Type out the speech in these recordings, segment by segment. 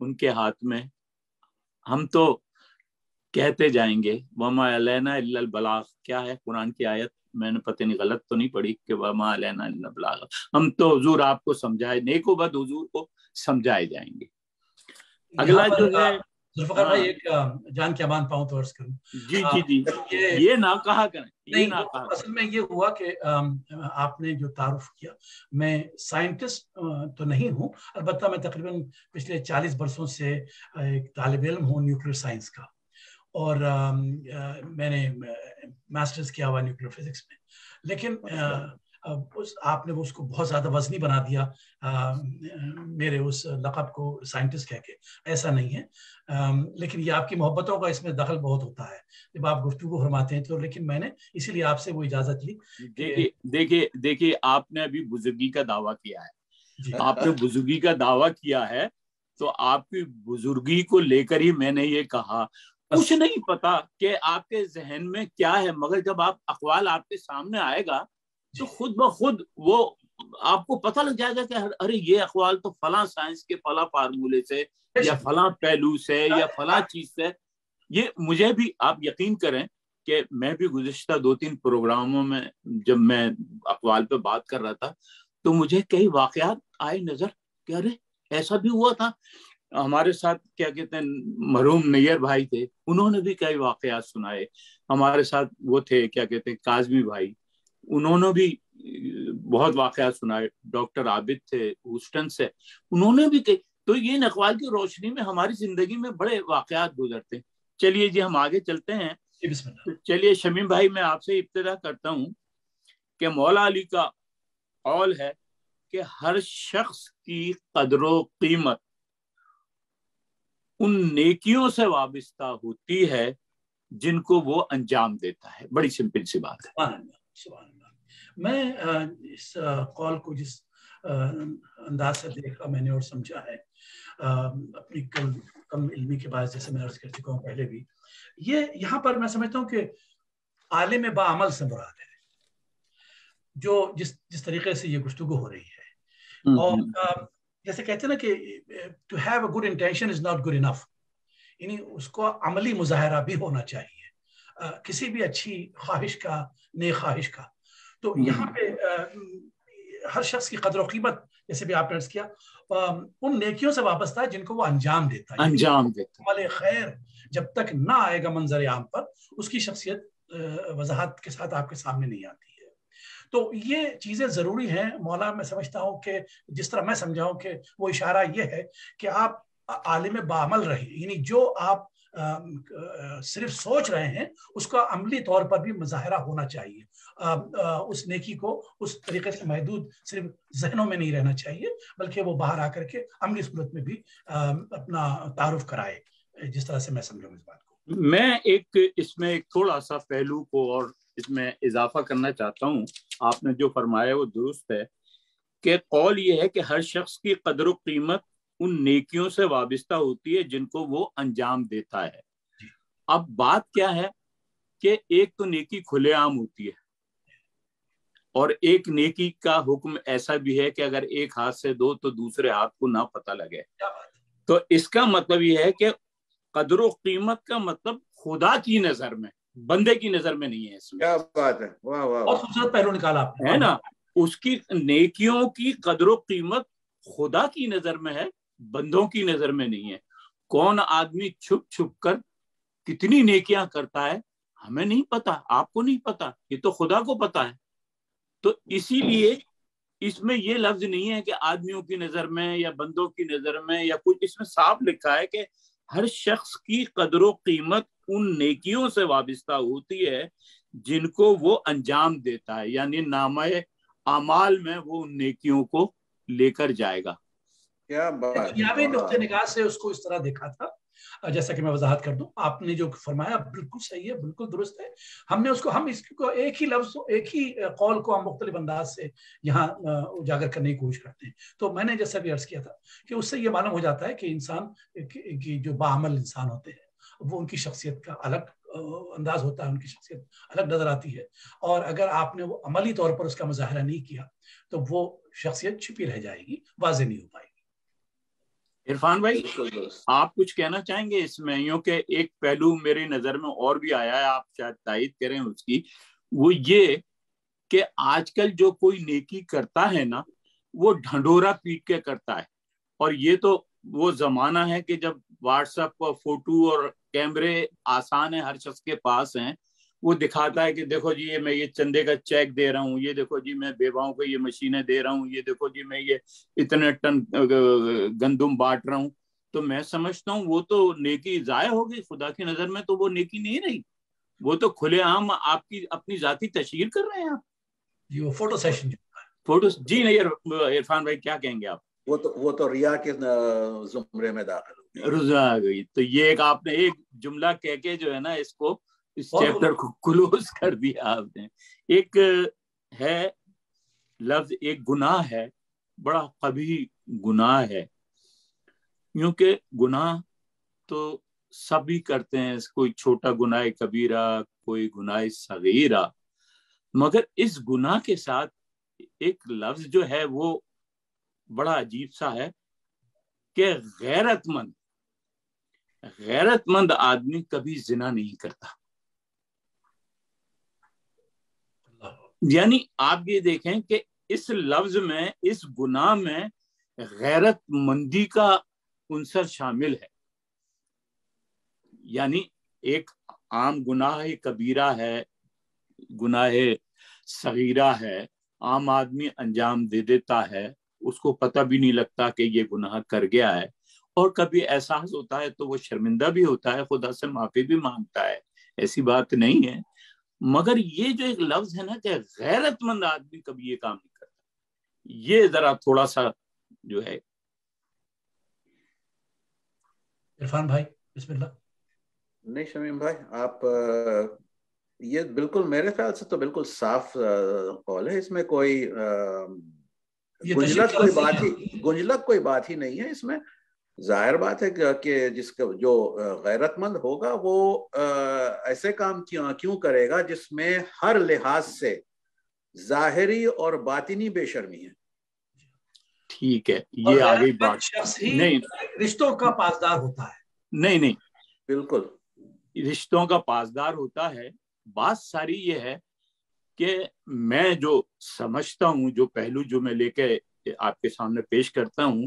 ان کے ہاتھ میں. ہم تو کہتے جائیں گے وما علینا الا البلاغ. کیا ہے قرآن کی آیت؟ میں نے پتہ نہیں غلط تو نہیں پڑھی کہ وما علینا الا البلاغ. ہم تو حضور آپ کو سمجھائے، نیک و بد حضور کو سمجھائے جائیں گے. اگلا جو ہے ذوالفقار بھائی، ایک جان کے امان پاؤں تو عرض کروں. جی جی جی، یہ نہ کہا کریں، یہ نہ کہا. اصل میں یہ ہوا کہ آپ نے جو تعارف کیا، میں سائنٹسٹ تو نہیں ہوں، البتہ میں تقریباً پچھلے 40 برسوں سے ایک طالب علم ہوں نیوکلیئر سائنس کا، اور میں نے ماسٹرز کیا ہوا نیوکلیئر فزکس میں. لیکن آپ نے اس کو بہت زیادہ وزنی بنا دیا میرے اس لقب کو سائنٹسٹ کہہ کے. ایسا نہیں ہے، لیکن یہ آپ کی محبتوں کا اس میں دخل بہت ہوتا ہے جب آپ گفتگو فرماتے ہیں تو. لیکن میں نے اسی لیے آپ سے وہ اجازت لی. دیکھیے آپ نے ابھی بزرگی کا دعویٰ کیا ہے. جی، آپ نے بزرگی کا دعویٰ کیا ہے تو آپ کی بزرگی کو لے کر ہی میں نے یہ کہا. کچھ نہیں پتا کہ آپ کے ذہن میں کیا ہے، مگر جب آپ اقوال آپ کے سامنے آئے گا تو خود بخود وہ آپ کو پتہ لگ جائے گا کہ ارے یہ اقوال تو فلاں سائنس کے فلاں فارمولے سے یا فلاں پہلو سے یا فلاں چیز سے. یہ مجھے بھی آپ یقین کریں کہ میں بھی گزشتہ 2-3 پروگراموں میں جب میں اقوال پہ بات کر رہا تھا تو مجھے کئی واقعات آئے نظر کہ ارے ایسا بھی ہوا تھا. ہمارے ساتھ کیا کہتے ہیں مرحوم نیر بھائی تھے، انہوں نے بھی کئی واقعات سنائے. ہمارے ساتھ وہ تھے کیا کہتے ہیں کاظمی بھائی، انہوں نے بھی بہت واقعات سنائے. ڈاکٹر عابد تھے ہوسٹن سے، انہوں نے بھی کئی. تو یہ اقوال کی روشنی میں ہماری زندگی میں بڑے واقعات گزرتے. چلیے جی ہم آگے چلتے ہیں. چلیے شمیم بھائی میں آپ سے ابتدا کرتا ہوں کہ مولا علی کا قول ہے کہ ہر شخص کی قدر و قیمت ان نیکیوں سے وابستہ ہوتی ہے جن کو وہ انجام دیتا ہے. بڑی سمپل سی بات ہے. سبحان اللہ. میں اس قول کو جس انداز سے دیکھا میں نے اور سمجھا ہے اپنی کم علمی کے باعث، جیسے میں عرض کر چکا ہوں پہلے بھی، یہ یہاں پر میں سمجھتا ہوں کہ عالم باعمل سے مراد ہے جو جس طریقے سے یہ گفتگو ہو رہی ہے. اور جیسے کہتے ہیں نا کہ to have a good intention is not good enough, یعنی اس کو عملی مظاہرہ بھی ہونا چاہیے کسی بھی اچھی خواہش کا، نیک خواہش کا. تو یہاں پہ ہر شخص کی قدر و قیمت، جیسے بھی آپ نے عرض کیا، ان نیکیوں سے وابستہ ہے جن کو وہ انجام دیتا ہے. عمل خیر جب تک نہ آئے گا منظر عام پر، اس کی شخصیت وضاحت کے ساتھ آپ کے سامنے نہیں آتی ہے. تو یہ چیزیں ضروری ہیں. مولا میں سمجھتا ہوں کہ جس طرح میں سمجھا ہوں کہ وہ اشارہ یہ ہے کہ آپ عالم باعمل رہے، یعنی جو آپ صرف سوچ رہے ہیں اس کا عملی طور پر بھی مظاہرہ ہونا چاہیے. اس نیکی کو اس طریقے سے محدود صرف ذہنوں میں نہیں رہنا چاہیے، بلکہ وہ باہر آ کر کے عملی صورت میں بھی اپنا تعارف کرائے. جس طرح سے میں سمجھوں اس بات کو. میں اس میں ایک تھوڑا سا پہلو کو اور اس میں اضافہ کرنا چاہتا ہوں. آپ نے جو فرمایا وہ درست ہے کہ قول یہ ہے کہ ہر شخص کی قدر و قیمت ان نیکیوں سے وابستہ ہوتی ہے جن کو وہ انجام دیتا ہے. اب بات کیا ہے کہ ایک تو نیکی کھلے عام ہوتی ہے اور ایک نیکی کا حکم ایسا بھی ہے کہ اگر ایک ہاتھ سے دو تو دوسرے ہاتھ کو نہ پتہ لگے. تو اس کا مطلب یہ ہے کہ قدر و قیمت کا مطلب خدا کی نظر میں، بندے کی نظر میں نہیں ہے. اس میں کیا بات ہے، واہ واہ، بہت خوبصورت پہلو نکالا آپ نے، ہے نا. اس کی نیکیوں کی قدر و قیمت خدا کی نظر میں ہے، بندوں کی نظر میں نہیں ہے. کون آدمی چھپ چھپ کر کتنی نیکیاں کرتا ہے ہمیں نہیں پتا، آپ کو نہیں پتا، یہ تو خدا کو پتا ہے. تو اسی لیے اس میں یہ لفظ نہیں ہے کہ آدمیوں کی نظر میں یا بندوں کی نظر میں یا کچھ. اس میں صاف لکھا ہے کہ ہر شخص کی قدر و قیمت ان نیکیوں سے وابستہ ہوتی ہے جن کو وہ انجام دیتا ہے، یعنی نامہ اعمال میں وہ ان نیکیوں کو لے کر جائے گا. کیا بات ہے. دنیاوی نقطۂ نگاہ سے اس کو اس طرح دیکھا تھا. جیسا کہ میں وضاحت کر دوں، آپ نے جو فرمایا بالکل صحیح ہے، بالکل درست ہے. ہم اس کو ایک ہی لفظ، ایک ہی قول کو ہم مختلف انداز سے یہاں اجاگر کرنے کی کوشش کرتے ہیں. تو میں نے جیسا بھی عرض کیا تھا کہ اس سے یہ معلوم ہو جاتا ہے کہ انسان کی جو باعمل انسان ہوتے ہیں وہ ان کی شخصیت کا الگ انداز ہوتا ہے، ان کی شخصیت الگ نظر آتی ہے. اور اگر آپ نے وہ عملی طور پر اس کا مظاہرہ نہیں کیا تو وہ شخصیت چھپی رہ جائے گی، واضح نہیں ہو پائے گی. عرفان بھائی آپ کچھ کہنا چاہیں گے اس میں؟ یوں کہ ایک پہلو میری نظر میں اور بھی آیا ہے، آپ شاید تائید کریں اس کی، وہ یہ کہ آج کل جو کوئی نیکی کرتا ہے نا وہ ڈھنڈورا پیٹ کے کرتا ہے، اور یہ تو وہ زمانہ ہے کہ جب واٹس ایپ پر فوٹو اور کیمرے آسان ہیں، ہر شخص کے پاس ہیں، وہ دکھاتا ہے کہ دیکھو جی یہ میں یہ چندے کا چیک دے رہا ہوں، یہ دیکھو جی میں بیواؤں کو یہ مشینیں دے رہا ہوں، یہ دیکھو جی میں یہ اتنے ٹن گندم بانٹ رہا ہوں. تو میں سمجھتا ہوں وہ تو نیکی ضائع ہو گئی، خدا کی نظر میں تو وہ نیکی نہیں رہی، وہ تو کھلے عام آپ کی اپنی ذاتی تشہیر کر رہے ہیں آپ. جی وہ فوٹو سیشن فوٹو جی نہیں عرفان بھائی کیا کہیں گے آپ؟ وہ تو ریا کے زمرے میں داخل رضا آ گئی. تو یہ ایک آپ نے ایک جملہ کہہ کے جو ہے نا اس کو اس چیپٹر کو کلوز کر دیا آپ نے. ایک ہے لفظ، ایک گناہ ہے، بڑا قبیح گناہ ہے، کیونکہ گناہ تو سبھی کرتے ہیں، کوئی چھوٹا گناہ کبیرہ، کوئی گناہ صغیرہ، مگر اس گناہ کے ساتھ ایک لفظ جو ہے وہ بڑا عجیب سا ہے کہ غیرت مند آدمی کبھی زنا نہیں کرتا. یعنی آپ یہ دیکھیں کہ اس لفظ میں، اس گناہ میں غیرت مندی کا عنصر شامل ہے. یعنی ایک عام گناہ کبیرہ ہے، گناہ صغیرہ ہے، عام آدمی انجام دے دیتا ہے، اس کو پتہ بھی نہیں لگتا کہ یہ گناہ کر گیا ہے، اور کبھی احساس ہوتا ہے تو وہ شرمندہ بھی ہوتا ہے، خدا سے معافی بھی مانگتا ہے، ایسی بات نہیں ہے. مگر یہ جو ایک لفظ ہے نا کہ غیرت مند آدمی کبھی یہ کام نہیں کرتا، یہ ذرا تھوڑا سا جو ہے. عرفان بھائی بسم اللہ. نہیں شمیم بھائی، آپ یہ بالکل میرے خیال سے تو بالکل صاف قول ہے، اس میں کوئی گنجلک کوئی بات ہی نہیں ہے. اس میں ظاہر بات ہے کہ جس کا جو غیرت مند ہوگا وہ ایسے کام کیوں کرے گا جس میں ہر لحاظ سے ظاہری اور باطنی بے شرمی ہے. ٹھیک ہے، یہ آگئی بات. نہیں، رشتوں کا پاسدار ہوتا ہے. نہیں بالکل رشتوں کا پاسدار ہوتا ہے. بات ساری یہ ہے کہ میں جو سمجھتا ہوں، جو پہلو جو میں لے کے آپ کے سامنے پیش کرتا ہوں،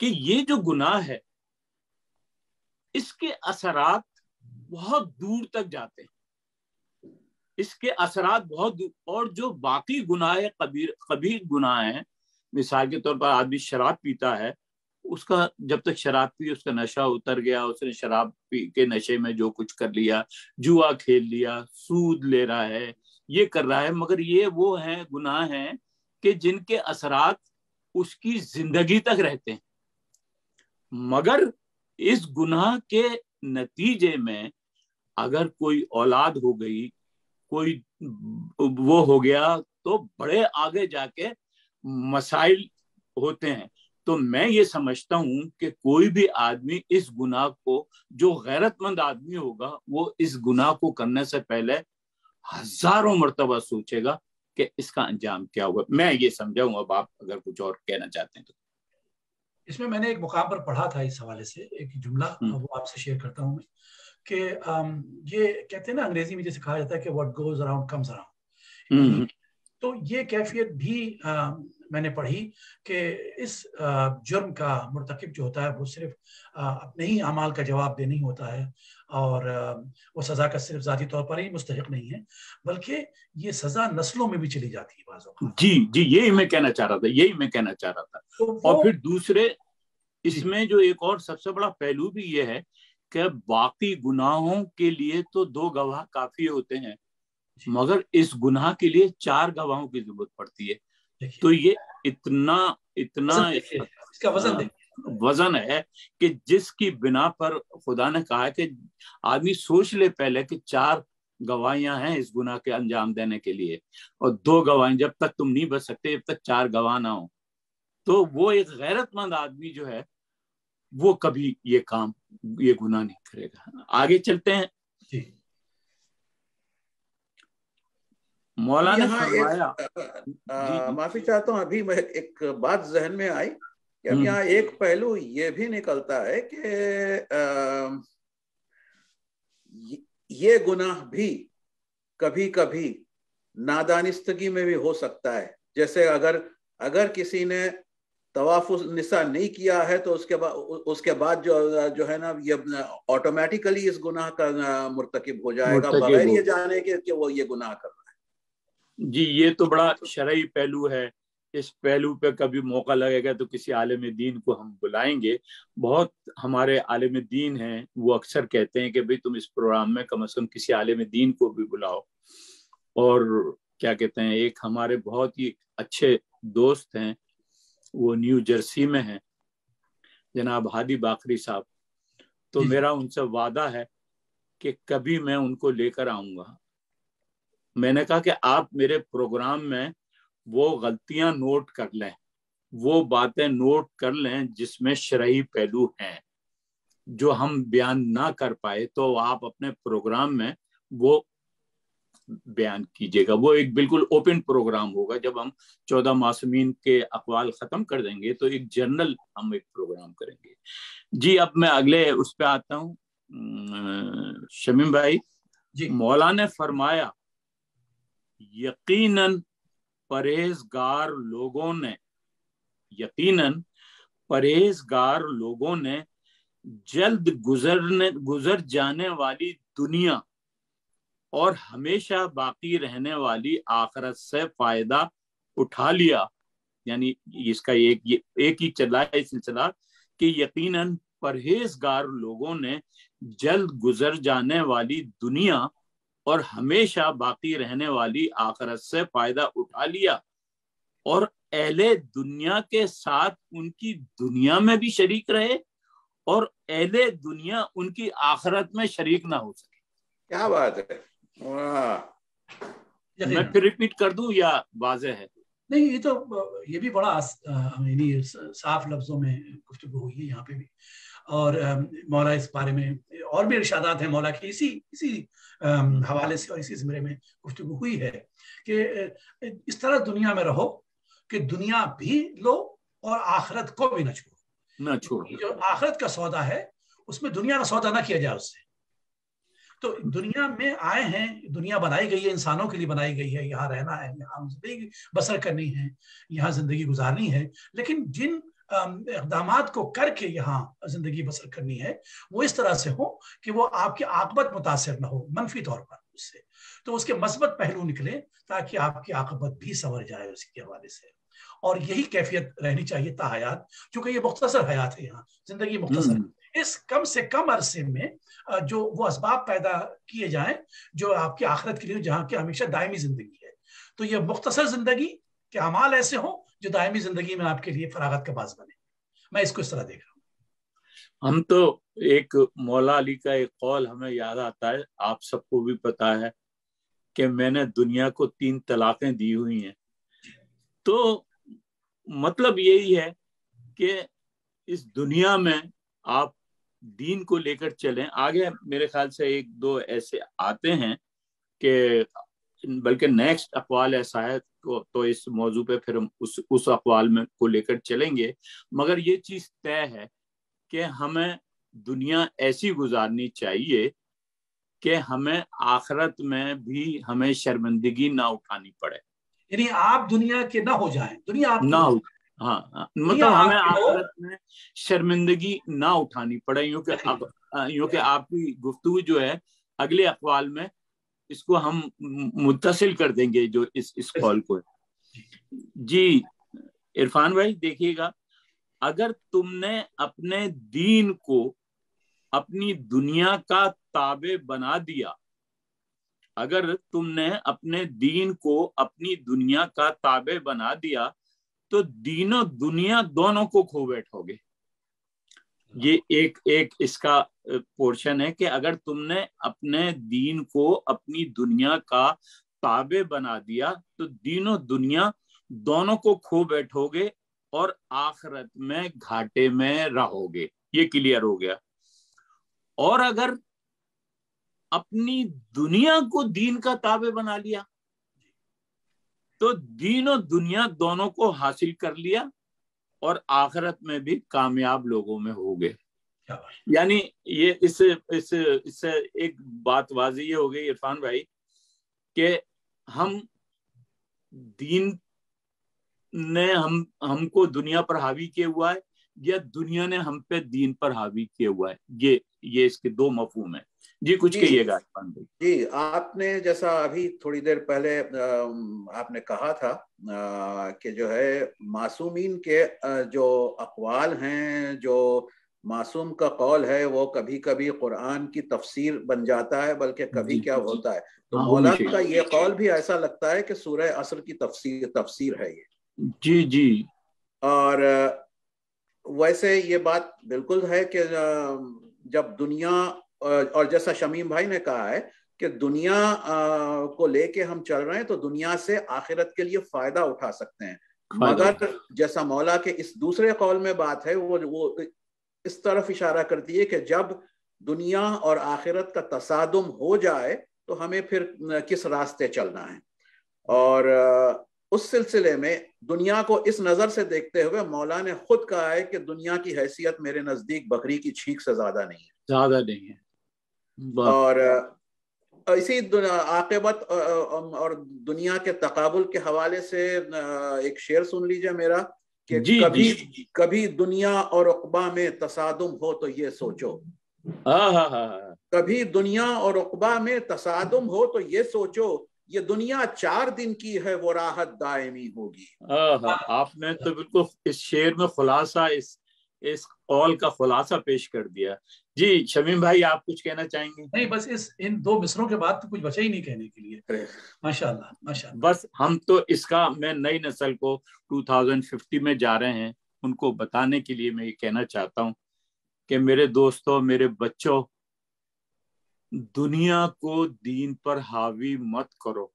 کہ یہ جو گناہ ہے اس کے اثرات بہت دور تک جاتے ہیں، اس کے اثرات بہت دور. اور جو باقی گناہ قبیح گناہ ہیں، مثال کے طور پر آدمی شراب پیتا ہے، اس کا جب تک شراب پی اس کا نشہ اتر گیا، اس نے شراب پی کے نشے میں جو کچھ کر لیا، جوا کھیل لیا، سود لے رہا ہے، یہ کر رہا ہے، مگر یہ وہ ہیں گناہ ہیں کہ جن کے اثرات اس کی زندگی تک رہتے ہیں. مگر اس گناہ کے نتیجے میں اگر کوئی اولاد ہو گئی، کوئی وہ ہو گیا، تو بڑے آگے جا کے مسائل ہوتے ہیں. تو میں یہ سمجھتا ہوں کہ کوئی بھی آدمی اس گناہ کو، جو غیرت مند آدمی ہوگا، وہ اس گناہ کو کرنے سے پہلے ہزاروں مرتبہ سوچے گا کہ اس کا انجام کیا ہوگا. میں یہ سمجھا ہوں. اب آپ اگر کچھ اور کہنا چاہتے ہیں تو. اس میں نے ایک مقام پر پڑھا تھا، اس حوالے سے ایک جملہ وہ آپ سے شیئر کرتا ہوں میں، کہ یہ کہتے ہیں نا انگریزی میں جیسے کہا جاتا ہے کہ what goes around comes around. تو یہ کیفیت بھی میں نے پڑھی کہ اس جرم کا مرتکب جو ہوتا ہے وہ صرف اپنے ہی اعمال کا جواب دہ نہیں ہوتا ہے، اور وہ سزا کا صرف ذاتی طور پر ہی مستحق نہیں ہے، بلکہ یہ سزا نسلوں میں بھی چلی جاتی ہے بعض اوقات. جی یہی میں کہنا چاہ رہا تھا. اور پھر دوسرے اس میں جو ایک اور سب سے بڑا پہلو بھی یہ ہے کہ باقی گناہوں کے لیے تو 2 گواہ کافی ہوتے ہیں، مگر اس گناہ کے لیے 4 گواہوں کی ضرورت پڑتی ہے. تو یہ اتنا اس کا وزن ہے کہ جس کی بنا پر خدا نے کہا کہ آدمی سوچ لے پہلے کہ 4 گواہیاں ہیں اس گناہ کے انجام دینے کے لیے، اور 2 گواہیں جب تک تم نہیں بچ سکتے جب تک 4 گواہ نہ ہوں. تو وہ ایک غیرت مند آدمی جو ہے وہ کبھی یہ گناہ نہیں کرے گا. آگے چلتے ہیں. مولانا معافی چاہتا ہوں، ابھی میں ایک بات ذہن میں آئی کہ اب یہاں ایک پہلو یہ بھی نکلتا ہے کہ یہ گناہ بھی کبھی کبھی نادانستگی میں بھی ہو سکتا ہے. جیسے اگر کسی نے طواف النساء نہیں کیا ہے تو اس کے بعد جو ہے نا یہ آٹومیٹیکلی اس گناہ کا مرتکب ہو جائے گا بغیر یہ جانے کہ وہ یہ گناہ کر رہا ہے. جی یہ تو بڑا شرعی پہلو ہے. اس پہلو پہ کبھی موقع لگے گا تو کسی عالم دین کو ہم بلائیں گے. بہت ہمارے عالم دین ہیں وہ اکثر کہتے ہیں کہ بھئی تم اس پروگرام میں کم از کم کسی عالم دین کو بھی بلاؤ. اور کیا کہتے ہیں ایک ہمارے بہت ہی اچھے دوست ہیں وہ نیو جرسی میں ہیں جناب ہادی باقری صاحب. تو میرا ان سے وعدہ ہے کہ کبھی میں ان کو لے کر آؤں گا. میں نے کہا کہ آپ میرے پروگرام میں وہ غلطیاں نوٹ کر لیں, وہ باتیں نوٹ کر لیں جس میں شرعی پہلو ہیں جو ہم بیان نہ کر پائے, تو آپ اپنے پروگرام میں وہ بیان کیجیے گا. وہ ایک بالکل اوپن پروگرام ہوگا. جب ہم 14 معصومین کے اقوال ختم کر دیں گے تو ایک جنرل ہم ایک پروگرام کریں گے. جی اب میں اگلے اس پہ آتا ہوں. شمیم بھائی جی, مولا نے فرمایا یقیناً پرہیزگار لوگوں نے جلد گزر جانے والی دنیا اور ہمیشہ باقی رہنے والی آخرت سے فائدہ اٹھا لیا. یعنی اس کا ایک ہی چلا ہے سلسلہ کہ یقیناً پرہیزگار لوگوں نے جلد گزر جانے والی دنیا اور ہمیشہ باقی رہنے والی آخرت سے فائدہ اٹھا لیا, اور اہل دنیا کے ساتھ ان کی دنیا میں بھی شریک رہے اور اہل دنیا ان کی آخرت میں شریک نہ ہو سکے. کیا بات ہے. میں پھر ریپیٹ کر دوں یا واضح ہے؟ نہیں, یہ بھی بڑا صاف لفظوں میں گفتگو ہوئی ہے یہاں پہ بھی. اور مولا اس بارے میں اور بھی ارشادات ہیں مولا کی اسی حوالے سے, اور اسی زمرے میں گفتگو ہوئی ہے کہ اس طرح دنیا میں رہو کہ دنیا بھی لو اور آخرت کو بھی نہ چھوڑو. جو آخرت کا سودا ہے اس میں دنیا کا سودا نہ کیا جائے اس سے. تو دنیا میں آئے ہیں, دنیا بنائی گئی ہے, انسانوں کے لیے بنائی گئی ہے, یہاں رہنا ہے, یہاں زندگی بسر کرنی ہے, یہاں زندگی گزارنی ہے. لیکن جن اقدامات کو کر کے یہاں زندگی بسر کرنی ہے وہ اس طرح سے ہو کہ وہ آپ کی عاقبت متاثر نہ ہو منفی طور پر اس سے, تو اس کے مثبت پہلو نکلے تاکہ آپ کی عاقبت بھی سنور جائے اس کے حوالے سے. اور یہی کیفیت رہنی چاہیے تا حیات, چونکہ یہ مختصر حیات ہے, یہاں زندگی مختصر. اس کم سے کم عرصے میں جو وہ اسباب پیدا کیے جائیں جو آپ کی آخرت کے لیے, جہاں کی ہمیشہ دائمی زندگی ہے. تو یہ مختصر زندگی کے اعمال ایسے ہوں جو دائمی زندگی میں آپ کے لیے فراغت کا باعث بنے. میں اس کو اس طرح دیکھ رہا ہوں. ہم تو ایک مولا علی کا ایک قول ہمیں یاد آتا ہے, آپ سب کو بھی پتا ہے کہ میں نے دنیا کو 3 طلاقیں دی ہوئی ہیں. تو مطلب یہی ہے کہ اس دنیا میں آپ دین کو لے کر چلیں. آگے میرے خیال سے 1-2 ایسے آتے ہیں کہ بلکہ نیکسٹ اقوال ایسا ہے تو اس موضوع پہ پھر ہم اس اقوال میں کو لے کر چلیں گے. مگر یہ چیز طے ہے کہ ہمیں دنیا ایسی گزارنی چاہیے کہ ہمیں آخرت میں بھی ہمیں شرمندگی نہ اٹھانی پڑے. یعنی آپ دنیا کے نہ ہو جائیں, دنیا آپ نہ ہو, ہاں مطلب ہمیں آخرت میں شرمندگی نہ اٹھانی پڑے. یوں کہ آپ کی گفتگو جو ہے اگلے اقوال میں اس کو ہم متصل کر دیں گے جو اس قول کو. جی عرفان بھائی دیکھیے گا, اگر تم نے اپنے دین کو اپنی دنیا کا تابع بنا دیا, اگر تم نے اپنے دین کو اپنی دنیا کا تابع بنا دیا تو دین و دنیا دونوں کو کھو بیٹھو گے. یہ ایک اس کا پورشن ہے کہ اگر تم نے اپنے دین کو اپنی دنیا کا تابع بنا دیا تو دین و دنیا دونوں کو کھو بیٹھو گے اور آخرت میں گھاٹے میں رہو گے. یہ کلیئر ہو گیا. اور اگر اپنی دنیا کو دین کا تابع بنا لیا تو دین و دنیا دونوں کو حاصل کر لیا اور آخرت میں بھی کامیاب لوگوں میں ہوگے. یعنی یہ اس سے ایک بات واضح یہ ہو گئی عرفان بھائی کہ ہم دین نے ہم کو دنیا پر حاوی کیا ہوا ہے یا دنیا نے ہم پہ دین پر حاوی کیا ہوا ہے. یہ اس کے دو مفہوم ہیں. جی کچھ کہیے گا عرفان بھائی. جی آپ نے جیسا ابھی تھوڑی دیر پہلے آپ نے کہا تھا کہ جو ہے معصومین کے جو اقوال ہیں، جو معصوم کا قول ہے وہ کبھی کبھی قرآن کی تفسیر بن جاتا ہے، بلکہ کبھی کیا ہوتا ہے تو مولا کا یہ قول بھی ایسا لگتا ہے کہ سورہ عصر کی تفسیر ہے یہ. جی جی. اور ویسے یہ بات بالکل ہے کہ جب دنیا، اور جیسا شمیم بھائی نے کہا ہے کہ دنیا کو لے کے ہم چل رہے ہیں تو دنیا سے آخرت کے لیے فائدہ اٹھا سکتے ہیں، مگر جیسا مولا کے اس دوسرے قول میں بات ہے وہ اس طرف اشارہ کرتی ہے کہ جب دنیا اور آخرت کا تصادم ہو جائے تو ہمیں پھر کس راستے چلنا ہے. اور اس سلسلے میں دنیا کو اس نظر سے دیکھتے ہوئے مولا نے خود کہا ہے کہ دنیا کی حیثیت میرے نزدیک بکری کی چھینک سے زیادہ نہیں ہے. اور اسی عاقبت اور دنیا کے تقابل کے حوالے سے ایک شعر سن لیجئے میرا کہ کبھی دنیا اور عقبہ میں تصادم ہو تو یہ سوچو. کبھی دنیا اور عقبہ میں تصادم ہو تو یہ سوچو، یہ دنیا 4 دن کی ہے وہ راحت دائمی ہوگی. آپ نے تو بالکل اس شعر میں خلاصہ اس قول کا خلاصہ پیش کر دیا. جی شمیم بھائی آپ کچھ کہنا چاہیں گے؟ نہیں، بس ان 2 مصروں کے بعد تو کچھ بچا ہی نہیں کہنے کے لیے. ماشاءاللہ ماشاءاللہ. بس ہم تو اس کا میں نئی نسل کو 2050 میں جا رہے ہیں ان کو بتانے کے لیے میں یہ کہنا چاہتا ہوں کہ میرے دوستوں، میرے بچوں، دنیا کو دین پر حاوی مت کرو،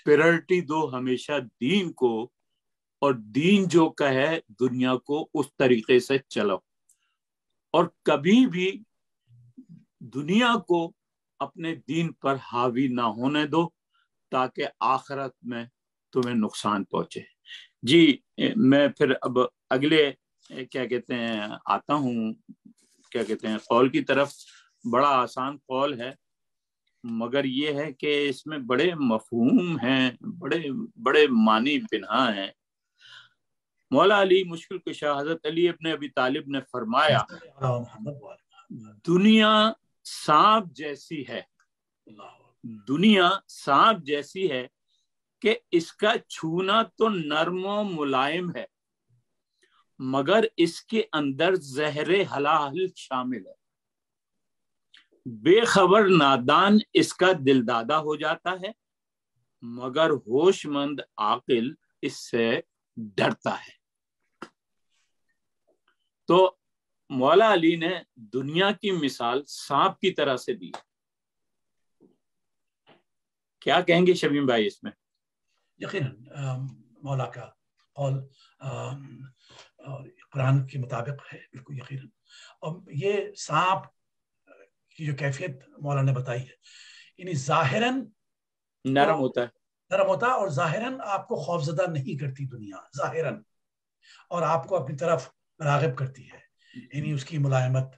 پریورٹی دو ہمیشہ دین کو، اور دین جو کہے دنیا کو اس طریقے سے چلو، اور کبھی بھی دنیا کو اپنے دین پر حاوی نہ ہونے دو تاکہ آخرت میں تمہیں نقصان پہنچے. جی میں پھر اب اگلے کیا کہتے ہیں آتا ہوں قول کی طرف. بڑا آسان قول ہے مگر یہ ہے کہ اس میں بڑے مفہوم ہیں، بڑے معنی پنہاں ہیں. مولا علی مشکل کشا حضرت علی ابن ابی طالب نے فرمایا دنیا سانپ جیسی ہے، دنیا سانپ جیسی ہے کہ اس کا چھونا تو نرم و ملائم ہے مگر اس کے اندر زہر حلال شامل ہے. بے خبر نادان اس کا دل دادا ہو جاتا ہے مگر ہوش مند عاقل اس سے ڈرتا ہے. تو مولا علی نے دنیا کی مثال سانپ کی طرح سے دی. کیا کہیں گے شمیم بھائی اس میں؟ یقیناً مولا کا قول قرآن کے مطابق ہے بالکل یقیناً. اور یہ سانپ کی جو کیفیت مولا نے بتائی ہے، یعنی ظاہراً نرم ہوتا ہے اور ظاہراً آپ کو خوفزدہ نہیں کرتی دنیا ظاہراً، اور آپ کو اپنی طرف راغب کرتی ہے. یعنی اس کی ملائمت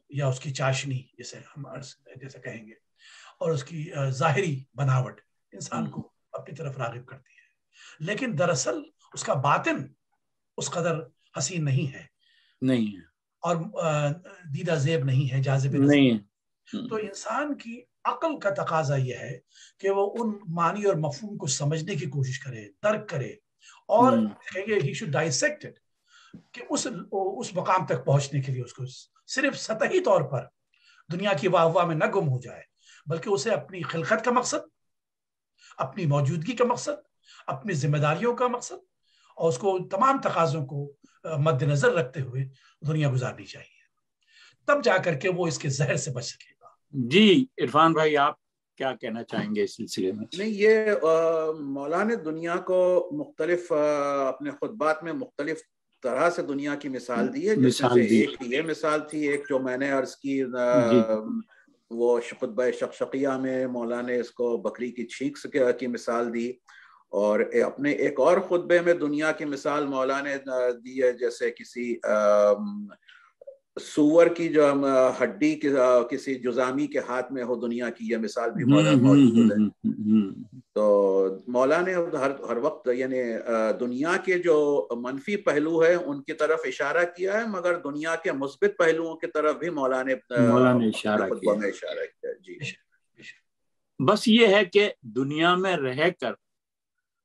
یا اس کی چاشنی جیسے ہم جیسے کہیں گے، اور اس کی ظاہری بناوٹ انسان کو اپنی طرف راغب کرتی ہے، لیکن دراصل اس کا باطن اس قدر حسین نہیں ہے اور دیدہ زیب نہیں ہے، جاذب نہیں ہے. تو انسان کی عقل کا تقاضا یہ ہے کہ وہ ان معنی اور مفہوم کو سمجھنے کی کوشش کرے، درک کرے، اور he should dissect it کہ اس مقام تک پہنچنے کے لیے اس کو صرف سطحی طور پر دنیا کی واہ واہ میں نہ گم ہو جائے، بلکہ اسے اپنی خلقت کا مقصد، اپنی موجودگی کا مقصد، اپنی ذمہ داریوں کا مقصد، اور اس کو تمام تقاضوں کو مد نظر رکھتے ہوئے دنیا گزارنی چاہیے. تب جا کر کے وہ اس کے زہر سے بچ سکے گا. جی عرفان بھائی آپ کیا کہنا چاہیں گے اس سلسلے میں؟ نہیں، یہ مولا نے دنیا کو مختلف اپنے خطبات میں مختلف طرح سے دنیا کی مثال دی ہے، جس میں سے ایک یہ مثال تھی، ایک جو میں نے عرض کی وہ خطبہ شقشقیہ میں مولا نے اس کو بکری کی چھینک کی مثال دی، اور اپنے ایک اور خطبے میں دنیا کی مثال مولا نے دی ہے، جیسے کسی سور کی جو ہڈی کسی جزامی کے ہاتھ میں ہو، دنیا کی یہ مثال بھی موجود ہے۔ تو مولا نے ہر وقت یعنی دنیا کے جو منفی پہلو ہے ان کی طرف اشارہ کیا ہے، مگر دنیا کے مثبت پہلوؤں کی طرف بھی مولا نے اشارہ خطبہ میں اشارہ کیا۔ جی بس یہ ہے کہ دنیا میں رہ کر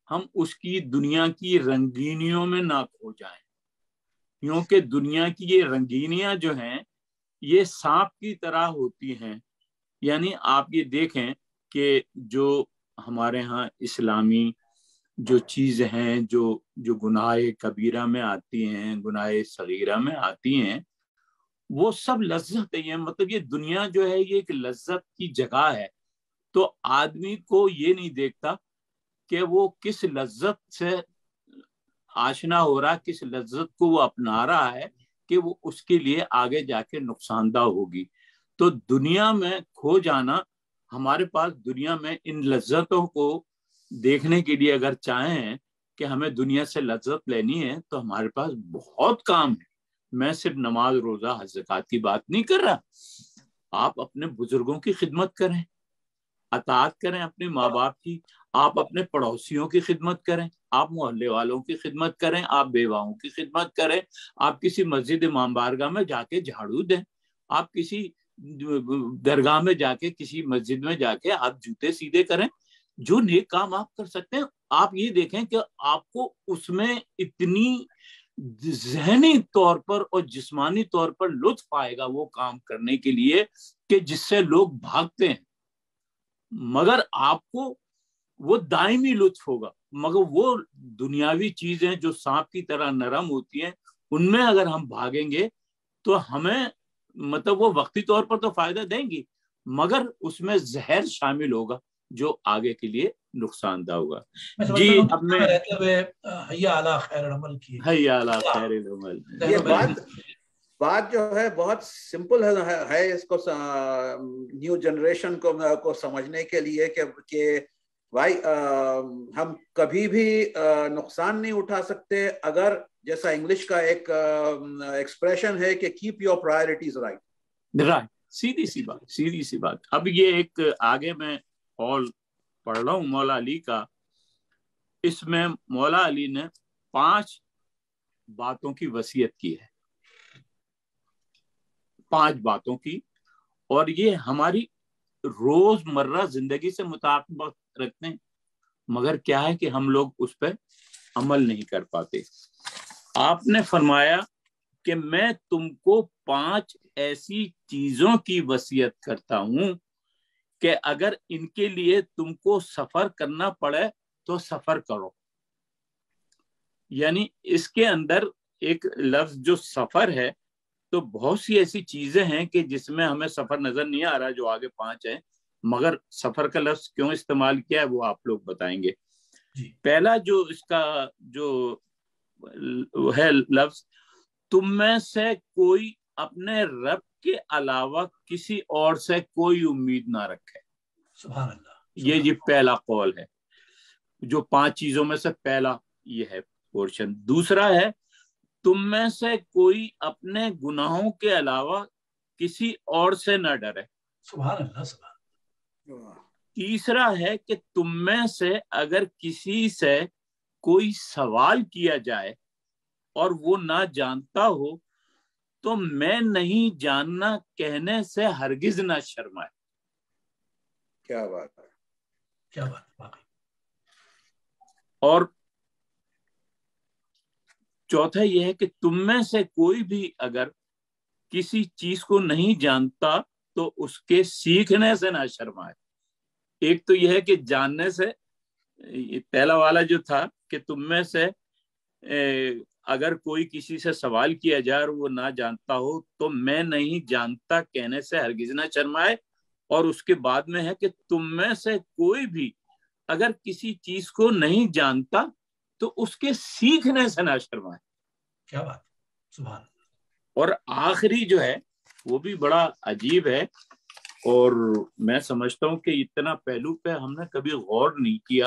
ہم اس کی دنیا کی رنگینیوں میں نہ کھو جائیں، کیونکہ دنیا کی یہ رنگینیاں جو ہیں یہ سانپ کی طرح ہوتی ہیں۔ یعنی آپ یہ دیکھیں کہ جو ہمارے ہاں اسلامی جو چیزیں ہیں جو گناہ کبیرہ میں آتی ہیں، گناہ صغیرہ میں آتی ہیں، وہ سب لذت ہے۔ مطلب یہ دنیا جو ہے یہ ایک لذت کی جگہ ہے، تو آدمی کو یہ نہیں دیکھتا کہ وہ کس لذت سے آشنا ہو رہا، کس لذت کو وہ اپنا رہا ہے کہ وہ اس کے لیے آگے جا کے نقصان دہ ہوگی۔ تو دنیا میں کھو جانا، ہمارے پاس دنیا میں ان لذتوں کو دیکھنے کے لیے اگر چاہیں کہ ہمیں دنیا سے لذت لینی ہے تو ہمارے پاس بہت کام ہے۔ میں صرف نماز، روزہ، حج، زکوٰۃ کی بات نہیں کر رہا۔ آپ اپنے بزرگوں کی خدمت کریں، اطاعت کریں اپنے ماں باپ کی، آپ اپنے پڑوسیوں کی خدمت کریں، آپ محلے والوں کی خدمت کریں، آپ بیواؤں کی خدمت کریں، آپ کسی مسجد امام بارگاہ میں جا کے جھاڑو دیں، آپ کسی درگاہ میں جا کے، کسی مسجد میں جا کے آپ جوتے سیدھے کریں۔ جو نیک کام آپ کر سکتے ہیں، آپ یہ دیکھیں کہ آپ کو اس میں اتنی ذہنی طور پر اور جسمانی طور پر لطف آئے گا وہ کام کرنے کے لیے کہ جس سے لوگ بھاگتے ہیں، مگر آپ کو وہ دائمی لطف ہوگا۔ مگر وہ دنیاوی چیزیں جو سانپ کی طرح نرم ہوتی ہیں، ان میں اگر ہم بھاگیں گے تو ہمیں مطلب وہ وقتی طور پر تو فائدہ دیں گی، مگر اس میں زہر شامل ہوگا جو آگے کے لیے نقصان دہ ہوگا۔ جی اب میں حیا علی خیر العمل کی، حیا علی خیر العمل، یہ بات جو ہے بہت سمپل ہے اس کو نیو جنریشن کو سمجھنے کے لیے کہ بھائی ہم کبھی بھی نقصان نہیں اٹھا سکتے اگر، جیسا انگلش کا ایک ایکسپریشن ہے کہ کیپ یور پرائرٹیز رائٹ۔ سیدھی سی بات۔ اب یہ ایک آگے میں قول پڑھ رہا ہوں مولا علی کا، اس میں مولا علی نے 5 باتوں کی وصیت کی ہے، 5 باتوں کی، اور یہ ہماری روز مرہ زندگی سے مطابقت رکھتے ہیں، مگر کیا ہے کہ ہم لوگ اس پہ عمل نہیں کر پاتے۔ آپ نے فرمایا کہ میں تم کو 5 ایسی چیزوں کی وصیت کرتا ہوں کہ اگر ان کے لیے تم کو سفر کرنا پڑے تو سفر کرو۔ یعنی اس کے اندر ایک لفظ جو سفر ہے، تو بہت سی ایسی چیزیں ہیں کہ جس میں ہمیں سفر نظر نہیں آ رہا، جو آگے 5 ہیں، مگر سفر کا لفظ کیوں استعمال کیا ہے وہ آپ لوگ بتائیں گے۔ پہلا جو اس کا جو ہے لفظ، تم میں سے کوئی اپنے رب کے علاوہ کسی اور سے کوئی امید نہ رکھے۔ سبحان اللہ۔ یہ جی پہلا قول ہے، جو 5 چیزوں میں سے پہلا یہ ہے پورشن۔ دوسرا ہے تم میں سے کوئی اپنے گناہوں کے علاوہ کسی اور سے نہ ڈرے۔ سبحان اللہ، سبحان اللہ۔ تیسرا ہے کہ تم میں سے اگر کسی سے کوئی سوال کیا جائے اور وہ نہ جانتا ہو تو میں نہیں جاننا کہنے سے ہرگز نہ شرمائے۔ کیا بات ہے، کیا بات ہے۔ اور چوتھا یہ ہے کہ تم میں سے کوئی بھی اگر کسی چیز کو نہیں جانتا تو اس کے سیکھنے سے نہ شرمائے۔ ایک تو یہ ہے کہ جاننے سے، پہلا والا جو تھا کہ تم میں سے اگر کوئی کسی سے سوال کیا جائے اور وہ نہ جانتا ہو تو میں نہیں جانتا کہنے سے ہرگز نہ شرمائے، اور اس کے بعد میں ہے کہ تم میں سے کوئی بھی اگر کسی چیز کو نہیں جانتا تو اس کے سیکھنے سے نہ شرمائے۔ کیا بات، سبحان اللہ۔ اور آخری جو ہے وہ بھی بڑا عجیب ہے، اور میں سمجھتا ہوں کہ اتنا پہلو پہ ہم نے کبھی غور نہیں کیا،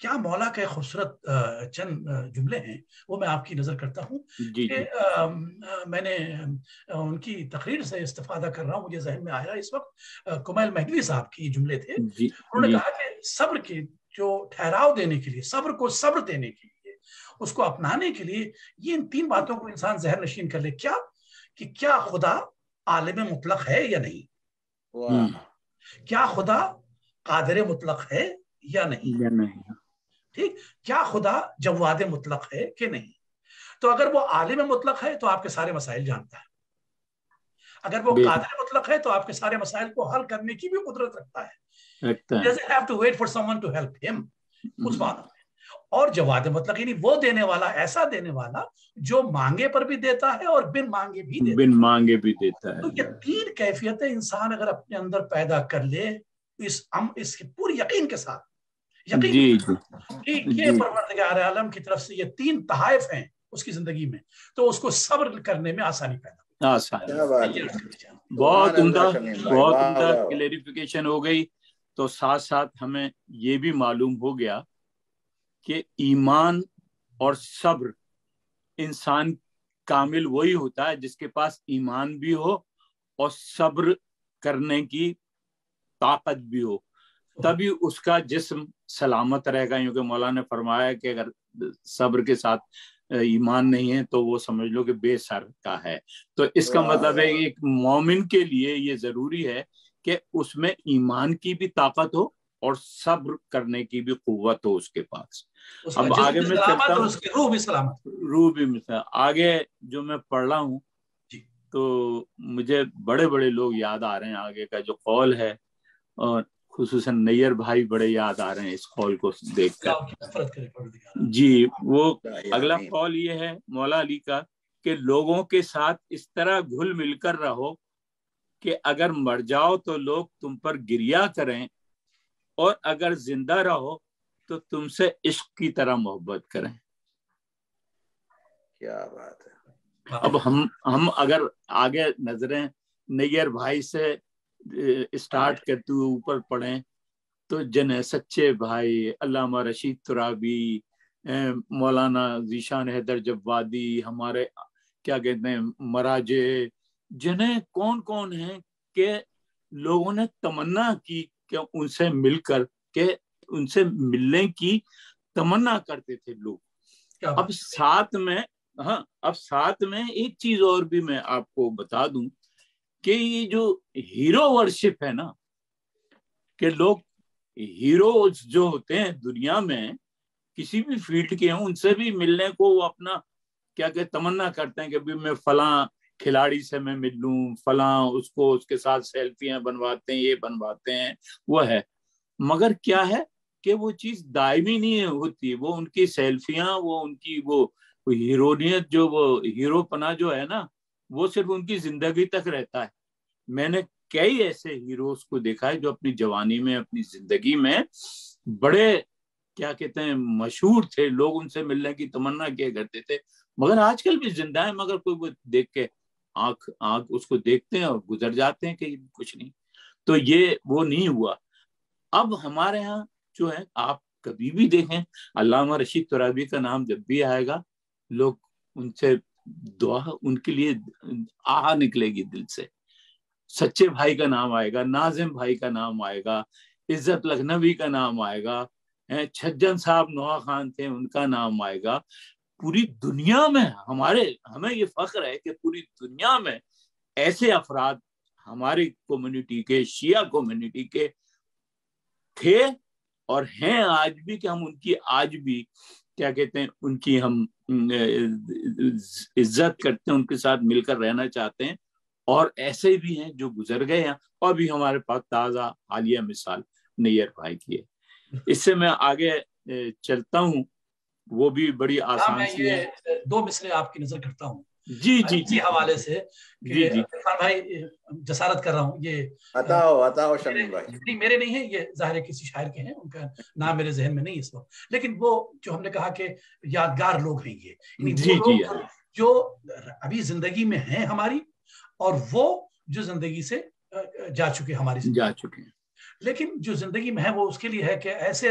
کیا مولا کے خوبصورت چند جملے ہیں وہ میں آپ کی نظر کرتا ہوں کہ میں نے ان کی تقریر سے استفادہ کر رہا ہوں، مجھے ذہن میں آیا اس وقت کمیل مہدوی صاحب کی جملے تھے. انہوں نے کہا کہ صبر کی جو ٹھہراؤ دینے کے لیے، صبر کو صبر دینے کے لیے، اس کو اپنانے کے لیے یہ ان 3 باتوں کو انسان ذہن نشین کر لے. کیا خدا عالم مطلق ہے یا نہیں؟ کیا خدا قادر مطلق ہے یا نہیں؟ ٹھیک، کیا خدا جواد مطلق ہے کہ نہیں؟ تو اگر وہ عالم مطلق ہے تو آپ کے سارے مسائل جانتا ہے. اگر وہ قادر مطلق ہے تو آپ کے سارے مسائل کو حل کرنے کی بھی قدرت رکھتا ہے. doesn't have to wait for someone to help him. اس بات میں. اور جواد مطلق یعنی وہ دینے والا، ایسا دینے والا جو مانگے پر بھی دیتا ہے اور بن مانگے بھی دیتا ہے. تو یہ 3 کیفیتیں انسان اگر اپنے اندر پیدا کر لے اس کے پوری یقین کے ساتھ، یہ پروردگار عالم کی طرف سے یہ 3 تحائف ہیں اس کی زندگی میں، تو اس کو صبر کرنے میں آسانی پیدا. بہت عمدہ کلیریفیکیشن ہو گئی. تو ساتھ ساتھ ہمیں یہ بھی معلوم ہو گیا کہ ایمان اور صبر، انسان کامل وہی ہوتا ہے جس کے پاس ایمان بھی ہو اور صبر کرنے کی طاقت بھی ہو، تبھی اس کا جسم سلامت رہے گا. کیونکہ مولانا نے فرمایا کہ اگر صبر کے ساتھ ایمان نہیں ہے تو وہ سمجھ لو کہ بے سر کا ہے. تو اس کا مطلب ہے ایک مومن کے لیے یہ ضروری ہے کہ اس میں ایمان کی بھی طاقت ہو اور صبر کرنے کی بھی قوت ہو اس کے پاس. اب آگے میں چلتا ہوں، روح بھی مثلا آگے جو میں پڑھ رہا ہوں تو مجھے بڑے بڑے لوگ یاد آ رہے ہیں. آگے کا جو قول ہے، اور خصوصاً نیئر بھائی بڑے یاد آ رہے ہیں اس قول کو دیکھ کر. جی، وہ اگلا قول یہ ہے مولا علی کا کہ لوگوں کے ساتھ اس طرح گھل مل کر رہو کہ اگر مر جاؤ تو لوگ تم پر گریہ کریں، اور اگر زندہ رہو تو تم سے عشق کی طرح محبت کریں. کیا بات ہے. اب ہم اگر آگے نظریں نیئر بھائی سے اسٹارٹ کرتے ہوئے اوپر پڑھیں تو جن سچے بھائی علامہ رشید ترابی، مولانا ذیشان حیدر جوادی، ہمارے کیا کہتے ہیں مراجع، جنہیں کون ہیں کہ لوگوں نے تمنا کی کہ ان سے مل کر کہ ان سے ملنے کی تمنا کرتے تھے لوگ. اب ساتھ میں ایک چیز اور بھی میں آپ کو بتا دوں کہ یہ جو ہیرو ورشپ ہے نا، کہ لوگ ہیروز جو ہوتے ہیں دنیا میں کسی بھی فیلڈ کے ہیں، ان سے بھی ملنے کو وہ اپنا کیا کہ تمنا کرتے ہیں کہ بھی میں فلاں کھلاڑی سے میں مل لوں، فلاں اس کے ساتھ سیلفیاں بنواتے ہیں، یہ بنواتے ہیں، وہ ہے. مگر کیا ہے کہ وہ چیز دائمی نہیں ہوتی. وہ ان کی سیلفیاں، وہ ان کی وہ ہیرونیت، جو وہ ہیرو پنا جو ہے نا، وہ صرف ان کی زندگی تک رہتا ہے. میں نے کئی ایسے ہیروز کو دیکھا ہے جو اپنی جوانی میں، اپنی زندگی میں بڑے کیا کہتے ہیں مشہور تھے، لوگ ان سے ملنے کی تمنا کیا کرتے تھے، مگر آج کل بھی زندہ ہے، مگر کوئی وہ دیکھ کے آنکھ اس کو دیکھتے ہیں اور گزر جاتے ہیں کہ کچھ نہیں. تو یہ وہ نہیں ہوا. اب ہمارے ہاں جو ہے، آپ کبھی بھی دیکھیں علامہ رشید ترابی کا نام جب بھی آئے گا، لوگ ان سے دعا، ان کے لیے آہا نکلے گی دل سے. سچے بھائی کا نام آئے گا، ناظم بھائی کا نام آئے گا، عزت لکھنوی کا نام آئے گا، چھجن صاحب نوحہ خان تھے ان کا نام آئے گا. پوری دنیا میں ہمیں یہ فخر ہے کہ پوری دنیا میں ایسے افراد ہماری کمیونٹی کے، شیعہ کمیونٹی کے تھے اور ہیں آج بھی، کہ ہم ان کی آج بھی کیا کہتے ہیں ان کی ہم عزت کرتے ہیں، ان کے ساتھ مل کر رہنا چاہتے ہیں. اور ایسے بھی ہیں جو گزر گئے ہیں، اور بھی ہمارے پاس تازہ حالیہ مثال نیئر بھائی کی ہے. اس سے میں آگے چلتا ہوں، وہ بھی بڑی آسان سی ہے. 2 مصرے آپ کی نظر کرتا ہوں جی حوالے سے کہ عرفان بھائی جسارت کر رہا ہوں، یہ عطا شمیم بھائی میرے نہیں ہیں، یہ ظاہر کسی شاعر کے ہیں، ان کا نام میرے ذہن میں نہیں اس وقت، لیکن وہ جو ہم نے کہا کہ یادگار لوگ ہیں، یہ وہ لوگ جو ابھی زندگی میں ہیں ہماری، اور وہ جو زندگی سے جا چکے ہماری زندگی، جا چکے ہیں. لیکن جو زندگی میں ہے وہ اس کے لیے ہے کہ ایسے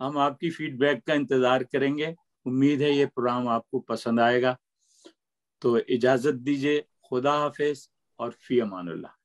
ہم آپ کی فیڈ بیک کا انتظار کریں گے. امید ہے یہ پروگرام آپ کو پسند آئے گا. تو اجازت دیجیے. خدا حافظ اور فی امان اللہ.